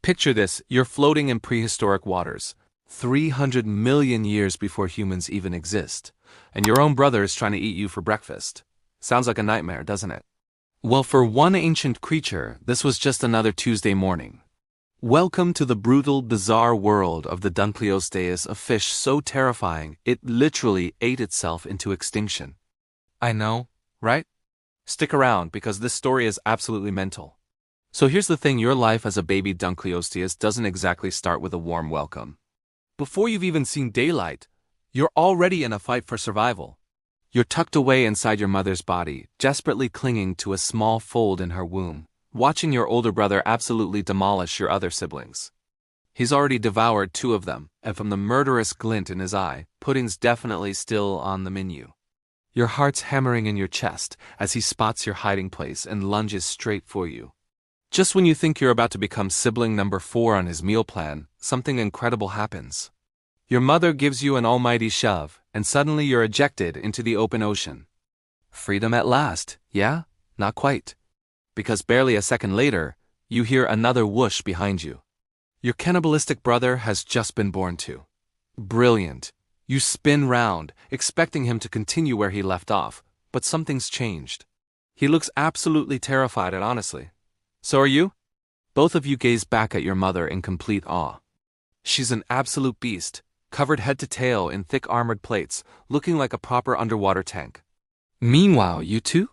Picture this, you're floating in prehistoric waters, 300 million years before humans even exist, and your own brother is trying to eat you for breakfast. Sounds like a nightmare, doesn't it? Well, for one ancient creature, this was just another Tuesday morning. Welcome to the brutal, bizarre world of the Dunkleosteus, a fish so terrifying it literally ate itself into extinction. I know, right? Stick around because this story is absolutely mental. So here's the thing, your life as a baby Dunkleosteus doesn't exactly start with a warm welcome. Before you've even seen daylight, you're already in a fight for survival. You're tucked away inside your mother's body, desperately clinging to a small fold in her womb, watching your older brother absolutely demolish your other siblings. He's already devoured 2 of them, and from the murderous glint in his eye, pudding's definitely still on the menu. Your heart's hammering in your chest as he spots your hiding place and lunges straight for you. Just when you think you're about to become sibling number 4 on his meal plan, something incredible happens. Your mother gives you an almighty shove, and suddenly you're ejected into the open ocean. Freedom at last, yeah? Not quite. Because barely a second later, you hear another whoosh behind you. Your cannibalistic brother has just been born too. Brilliant. You spin round, expecting him to continue where he left off, but something's changed. He looks absolutely terrified and honestly. So are you? Both of you gaze back at your mother in complete awe. She's an absolute beast, covered head to tail in thick armored plates, looking like a proper underwater tank. Meanwhile, you two?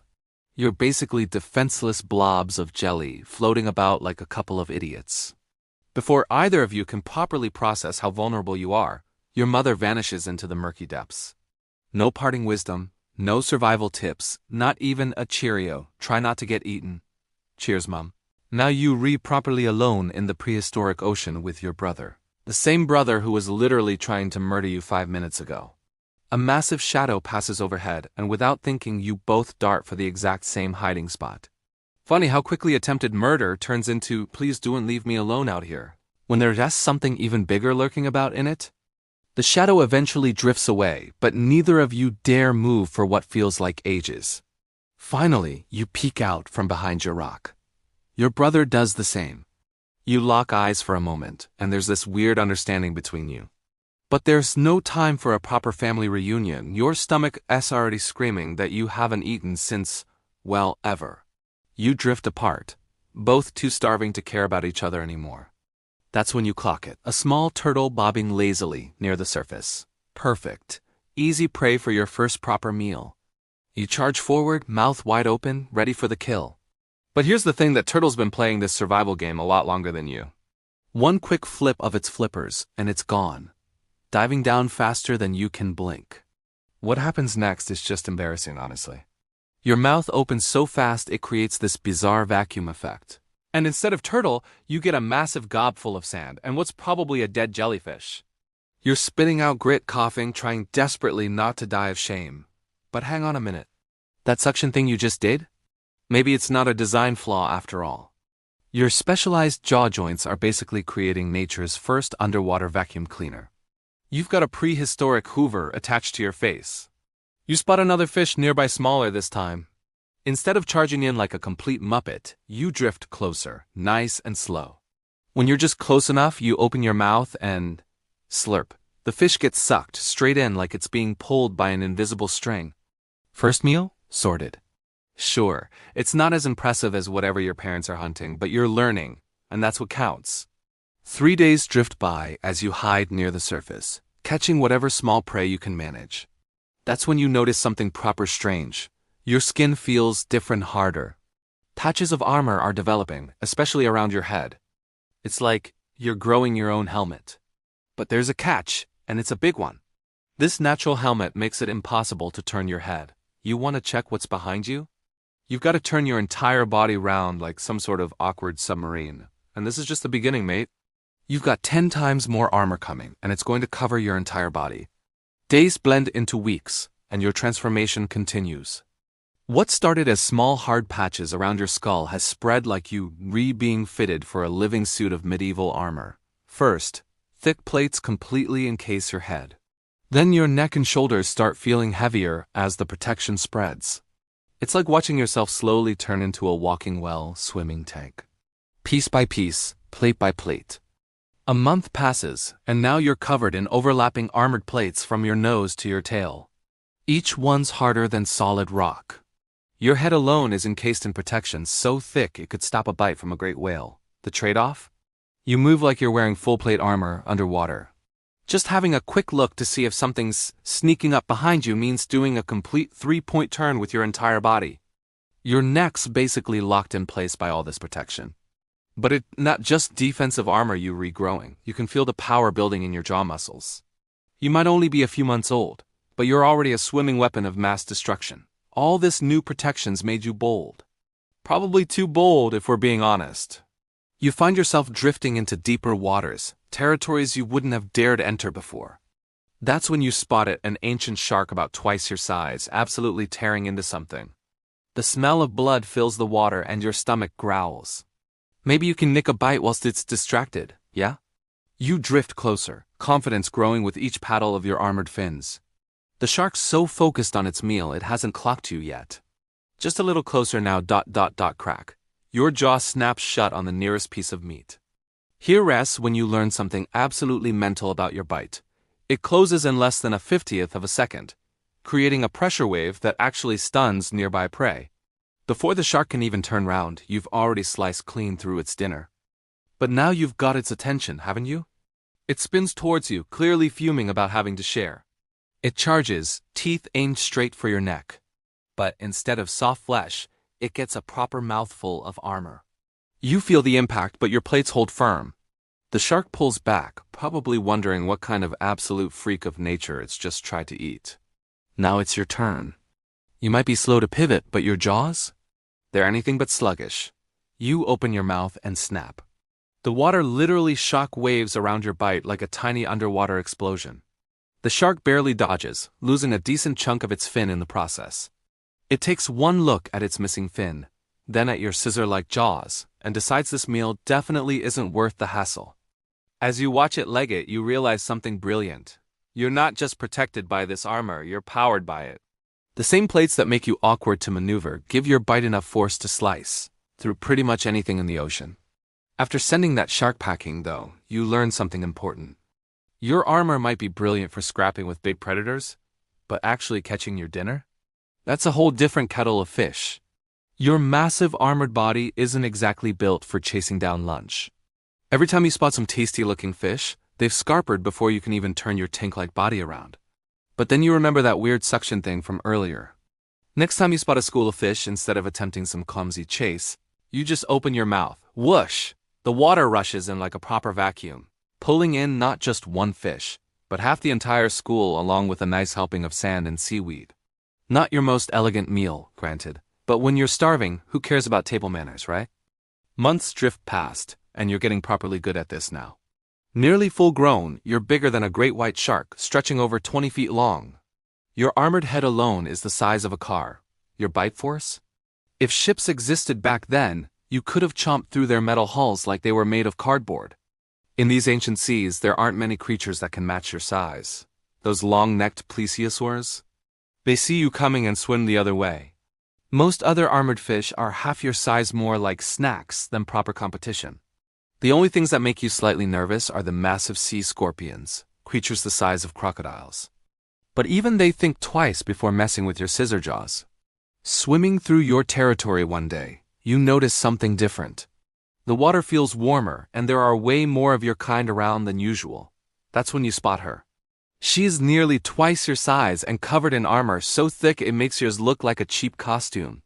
You're basically defenseless blobs of jelly floating about like a couple of idiots. Before either of you can properly process how vulnerable you are, your mother vanishes into the murky depths. No parting wisdom, no survival tips, not even a Cheerio, try not to get eaten. Cheers, Mom. Now you properly alone in the prehistoric ocean with your brother. The same brother who was literally trying to murder you 5 minutes ago. A massive shadow passes overhead, and without thinking you both dart for the exact same hiding spot. Funny how quickly attempted murder turns into, please do and leave me alone out here, when there's just something even bigger lurking about in it. The shadow eventually drifts away, but neither of you dare move for what feels like ages. Finally, you peek out from behind your rock. Your brother does the same. You lock eyes for a moment, and there's this weird understanding between you. But there's no time for a proper family reunion. Your stomach is already screaming that you haven't eaten since, well, ever. You drift apart, both too starving to care about each other anymore. That's when you clock it, a small turtle bobbing lazily near the surface. Perfect. Easy prey for your first proper meal. You charge forward, mouth wide open, ready for the kill. But here's the thing, that turtle's been playing this survival game a lot longer than you. One quick flip of its flippers, and it's gone, diving down faster than you can blink. What happens next is just embarrassing, honestly. Your mouth opens so fast it creates this bizarre vacuum effect. And instead of turtle, you get a massive gob full of sand and what's probably a dead jellyfish. You're spitting out grit, coughing, trying desperately not to die of shame. But hang on a minute. That suction thing you just did? Maybe it's not a design flaw after all. Your specialized jaw joints are basically creating nature's first underwater vacuum cleaner. You've got a prehistoric Hoover attached to your face. You spot another fish nearby, smaller this time. Instead of charging in like a complete muppet, you drift closer, nice and slow. When you're just close enough, you open your mouth and slurp. The fish gets sucked straight in like it's being pulled by an invisible string. First meal? Sorted. Sure, it's not as impressive as whatever your parents are hunting, but you're learning, and that's what counts. 3 days drift by as you hide near the surface, catching whatever small prey you can manage. That's when you notice something proper strange. Your skin feels different, harder. Patches of armor are developing, especially around your head. It's like you're growing your own helmet. But there's a catch, and it's a big one. This natural helmet makes it impossible to turn your head. You want to check what's behind you? You've got to turn your entire body round like some sort of awkward submarine. And this is just the beginning, mate. You've got 10 times more armor coming, and it's going to cover your entire body. Days blend into weeks, and your transformation continues. What started as small hard patches around your skull has spread like you being fitted for a living suit of medieval armor. First, thick plates completely encase your head. Then your neck and shoulders start feeling heavier as the protection spreads. It's like watching yourself slowly turn into a walking well, swimming tank. Piece by piece, plate by plate. A month passes, and now you're covered in overlapping armored plates from your nose to your tail. Each one's harder than solid rock. Your head alone is encased in protection so thick it could stop a bite from a great whale. The trade-off? You move like you're wearing full-plate armor underwater. Just having a quick look to see if something's sneaking up behind you means doing a complete three-point turn with your entire body. Your neck's basically locked in place by all this protection. But it's not just defensive armor you're regrowing. You can feel the power building in your jaw muscles. You might only be a few months old, but you're already a swimming weapon of mass destruction. All this new protection's made you bold. Probably too bold if we're being honest. You find yourself drifting into deeper waters, territories you wouldn't have dared enter before. That's when you spot an ancient shark about twice your size, absolutely tearing into something. The smell of blood fills the water and your stomach growls. Maybe you can nick a bite whilst it's distracted, yeah? You drift closer, confidence growing with each paddle of your armored fins. The shark's so focused on its meal it hasn't clocked you yet. Just a little closer now, crack. Your jaw snaps shut on the nearest piece of meat. Here rests when you learn something absolutely mental about your bite. It closes in less than a 50th of a second, creating a pressure wave that actually stuns nearby prey. Before the shark can even turn round, you've already sliced clean through its dinner. But now you've got its attention, haven't you? It spins towards you, clearly fuming about having to share. It charges, teeth aimed straight for your neck. But instead of soft flesh, it gets a proper mouthful of armor. You feel the impact, but your plates hold firm. The shark pulls back, probably wondering what kind of absolute freak of nature it's just tried to eat. Now it's your turn. You might be slow to pivot, but your jaws? They're anything but sluggish. You open your mouth and snap. The water literally shock waves around your bite like a tiny underwater explosion. The shark barely dodges, losing a decent chunk of its fin in the process. It takes one look at its missing fin, then at your scissor-like jaws, and decides this meal definitely isn't worth the hassle. As you watch it leg it, you realize something brilliant. You're not just protected by this armor, you're powered by it. The same plates that make you awkward to maneuver give your bite enough force to slice through pretty much anything in the ocean. After sending that shark packing, though, you learn something important. Your armor might be brilliant for scrapping with big predators, but actually catching your dinner? That's a whole different kettle of fish. Your massive armored body isn't exactly built for chasing down lunch. Every time you spot some tasty-looking fish, they've scarpered before you can even turn your tank-like body around. But then you remember that weird suction thing from earlier. Next time you spot a school of fish, instead of attempting some clumsy chase, you just open your mouth. Whoosh! The water rushes in like a proper vacuum, pulling in not just one fish, but half the entire school along with a nice helping of sand and seaweed. Not your most elegant meal, granted, but when you're starving, who cares about table manners, right? Months drift past, and you're getting properly good at this now. Nearly full-grown, you're bigger than a great white shark, stretching over 20 feet long. Your armored head alone is the size of a car. Your bite force? If ships existed back then, you could have chomped through their metal hulls like they were made of cardboard. In these ancient seas, there aren't many creatures that can match your size. Those long-necked plesiosaurs? They see you coming and swim the other way. Most other armored fish are half your size, more like snacks than proper competition. The only things that make you slightly nervous are the massive sea scorpions, creatures the size of crocodiles. But even they think twice before messing with your scissor jaws. Swimming through your territory one day, you notice something different. The water feels warmer, and there are way more of your kind around than usual. That's when you spot her. She is nearly twice your size and covered in armor so thick it makes yours look like a cheap costume.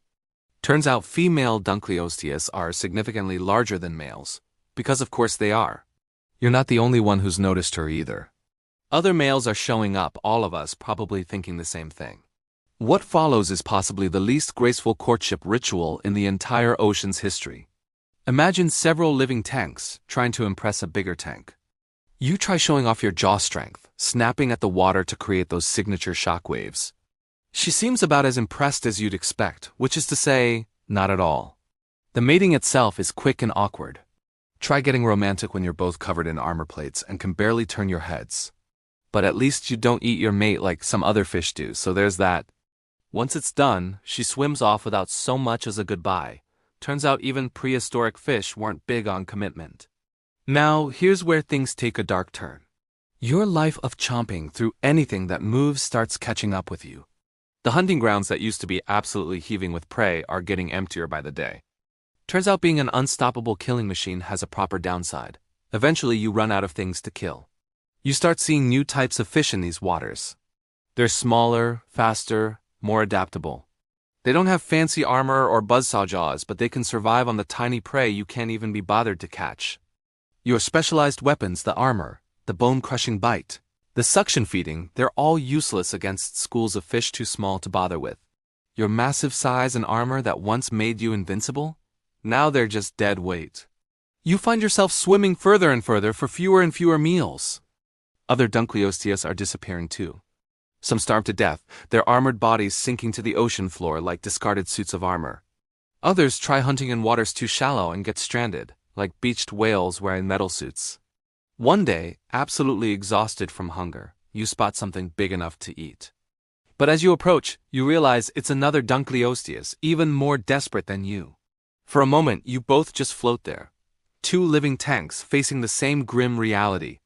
Turns out female Dunkleosteus are significantly larger than males. Because of course they are. You're not the only one who's noticed her either. Other males are showing up, all of us probably thinking the same thing. What follows is possibly the least graceful courtship ritual in the entire ocean's history. Imagine several living tanks trying to impress a bigger tank. You try showing off your jaw strength, snapping at the water to create those signature shockwaves. She seems about as impressed as you'd expect, which is to say, not at all. The mating itself is quick and awkward. Try getting romantic when you're both covered in armor plates and can barely turn your heads. But at least you don't eat your mate like some other fish do, so there's that. Once it's done, she swims off without so much as a goodbye. Turns out even prehistoric fish weren't big on commitment. Now, here's where things take a dark turn. Your life of chomping through anything that moves starts catching up with you. The hunting grounds that used to be absolutely heaving with prey are getting emptier by the day. Turns out being an unstoppable killing machine has a proper downside. Eventually, you run out of things to kill. You start seeing new types of fish in these waters. They're smaller, faster, more adaptable. They don't have fancy armor or buzzsaw jaws, but they can survive on the tiny prey you can't even be bothered to catch. Your specialized weapons, the armor, the bone-crushing bite, the suction feeding, they're all useless against schools of fish too small to bother with. Your massive size and armor that once made you invincible? Now they're just dead weight. You find yourself swimming further and further for fewer and fewer meals. Other Dunkleosteus are disappearing too. Some starve to death, their armored bodies sinking to the ocean floor like discarded suits of armor. Others try hunting in waters too shallow and get stranded, like beached whales wearing metal suits. One day, absolutely exhausted from hunger, you spot something big enough to eat. But as you approach, you realize it's another Dunkleosteus, even more desperate than you. For a moment, you both just float there. Two living tanks facing the same grim reality.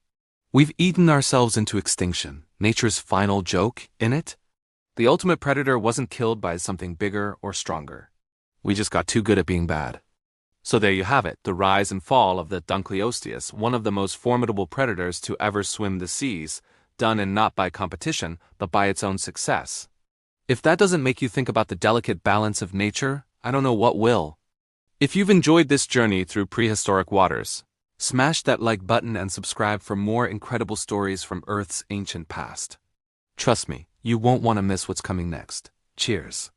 We've eaten ourselves into extinction, nature's final joke, innit? The ultimate predator wasn't killed by something bigger or stronger. We just got too good at being bad. So there you have it, the rise and fall of the Dunkleosteus, one of the most formidable predators to ever swim the seas, done and not by competition, but by its own success. If that doesn't make you think about the delicate balance of nature, I don't know what will. If you've enjoyed this journey through prehistoric waters, smash that like button and subscribe for more incredible stories from Earth's ancient past. Trust me, you won't want to miss what's coming next. Cheers.